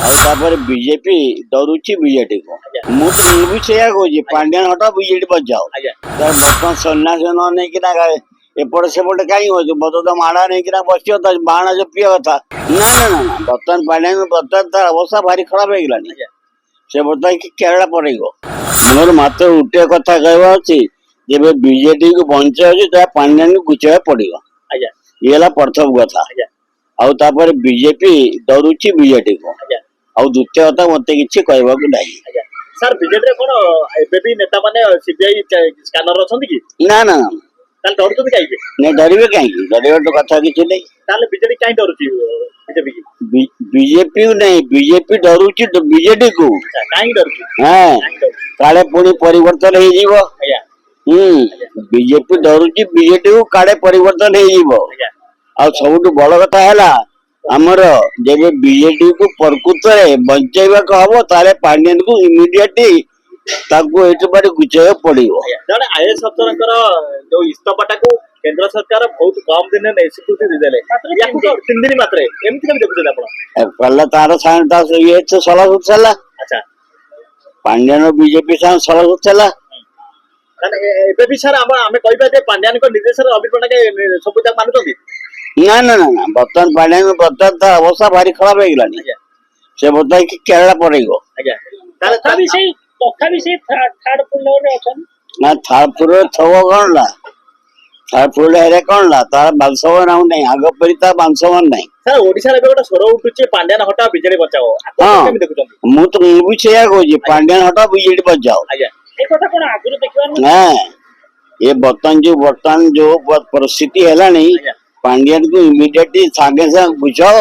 BJP डरुची BJD को मुझे भी से पांड्यान हटा बीजेडी बच जाओ बर्तमान सन्यास नहीं कि एपटे सेपटे कहीं हो बता माड़ा नहीं कि बस बाण जो पिया था ना ना ना ना बर्तमान पांड्यान बर्तमान तार अवस्था भारी खराब हो गलानी से बर्तमान कि केरला पड़ेगा मोर मात्र गोटे कथा कहवा जब बीजेडी को बंचा पांड्यान को गुचा पड़ेगा ये प्रथम कथा आउे बीजेपी डरुची बीजेडी को आउ द्वितीय कथा मत कि कहवा सर बीजेपी रे कोन एबे भी नेता माने सीबीआई स्कैनर अछंती कि ना ना ताल डरतो काई ने डरिवे काई डरिवे तो कथा किछि नै ताले बीजेपी काई डरुची बीजेपी की बीजेपी नहीं बीजेपी डरुची बीजेडी को काई डरुची हां काले पुनी परिवर्तन हे जीवो बीजेपी डरुची बीजेडी को काले परिवर्तन हे जीवो आ सबुठ बड़ कथा हैला आमर जब बीजेडी को प्रकृत बचाइवा हम ताले पांड्यान को इमिडिएटली ताको एट बारे गुचाय पड़ियो जने आईएएस अफसरकर जो इस्तफाटा को केंद्र सरकार बहुत कम दिन ने स्वीकृति दे देले याकु तो 3 दिन मात्र एमति केम देखुछन आपण पल्ला तार सानता ये तो सला सुचला अच्छा पांड्यान बीजेपी सान सला सुचला एबे भी सर आमे कहबा जे पांड्यान को निर्देशन अभिप्राय के सब तक मानुछथि ना ना ना ना बर्तमान पांड्यान बर्तमान तार अवस्था भारी खराब हो गलानी से बता कि केरला पड़ेगा तथा भी सही थर्ड फ्लोर रे अछन ना थर्ड फ्लोर थव कोन ला थर्ड फ्लोर हेरे कोन ला तार बांसवन आउ नहीं आग परिता बांसवन नहीं सर ओडिसा रे गोटा स्वर उठुचे पांड्यान हटा बीजेडी बचाओ आपण केम देखुछन मु तो भी सेया कहजी पांड्यान हटा बीजेडी बचाओ ए कथा कोन आगुर देखिबार हां ये बर्तमान जो परिस्थिति हैला नहीं पांड्यान को इमिडिएटली सागे साग बुझाओ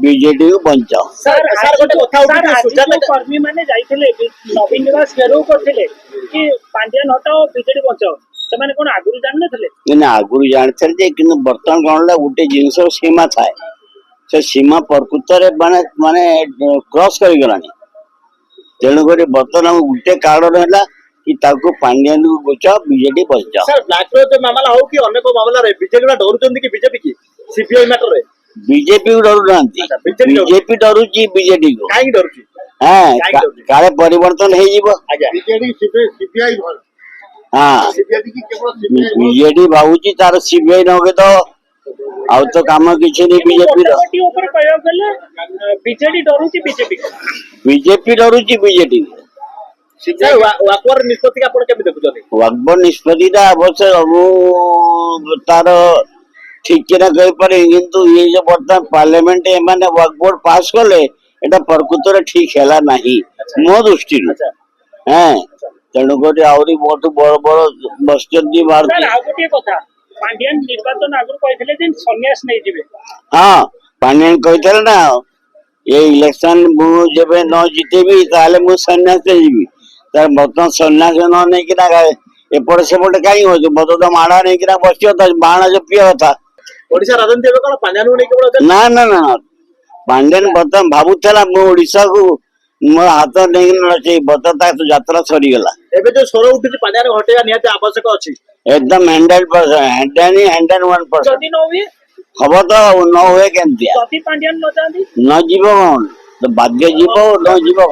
बीजेडी को बचाओ सर गोटे कथा उठे सुजाता कर्मी माने जाइथिले नवीन निवास फेरो करथिले कि पांड्यान हटाओ बीजेडी बचाओ से माने कोन आगुर जान नथिले ना आगुर जानथले जे कि बर्तमान कोनला गुटे जिंस सीमा थाए से सीमा प्रकृत रे माने क्रॉस करि गलानी तेणु करी बर्तमान गुटे कारण हैला कि ताको पांड्यान को गुचा बीजेडी बचाओ सर ब्लैक रोज मामला हो कि अनेक मामला रे बीजेडी डरुचंदी कि बीजेपी की सीपीआई मैटर रे बीजेपी को डरू नांती बीजेपी डरुची बीजेडी को काई डरुची हां काले परिवर्तन हे जीवो बीजेडी सीपीआई हां सीपीआई की केवल बीजेडी भाऊची तार सीबीआई नगे तो आउ तो काम किछि नहीं बीजेपी रो पार्टी ऊपर कयो गले बीजेडी डरुची बीजेपी डरुची बीजेडी सर वाकवर निष्पत्ति आपण केम देखुछथि वाकवर निष्पत्ति दा अवश्य तार ठीक ना कहि पारे किंतु ये जो वर्तमान पार्लियामेंट ए माने वाकवर पास करले एटा प्रकृत रे ठीक हैला नाही मो दृष्टि हां तेणु कोटी आउरी बहुत बड़ बड़ बसचंदी भारती सर आ गोटे कथा पांड्यान निर्वाचन आगु कहिथिले दिन सन्यास नै जिवे हां पांड्यान कहिथले ना ये इलेक्शन मु जेबे न जीतेबी ताले मु सन्यास देबी तार बर्तमान सन्यास न नहीं कि एपटे सेपटे कहीं हो बता माड़ा नहीं कि बस बाण जो पिया था ओडिसा राजनीति एबे कोन पांड्यान नै केवल ना ना ना पांड्यान बर्तमान भाबुथला मु ओडिसा को मो हाथ नहीं नचे बता तो यात्रा सरी गला एबे जो स्वर उठुची पांड्यान हटेया निहाते आवश्यक अछि एकदम 100% 101% जदी न होई हबो तो न होए केनती जदी पांड्यान न जांदी न जीवो तो भाग्य जीवो न जीवो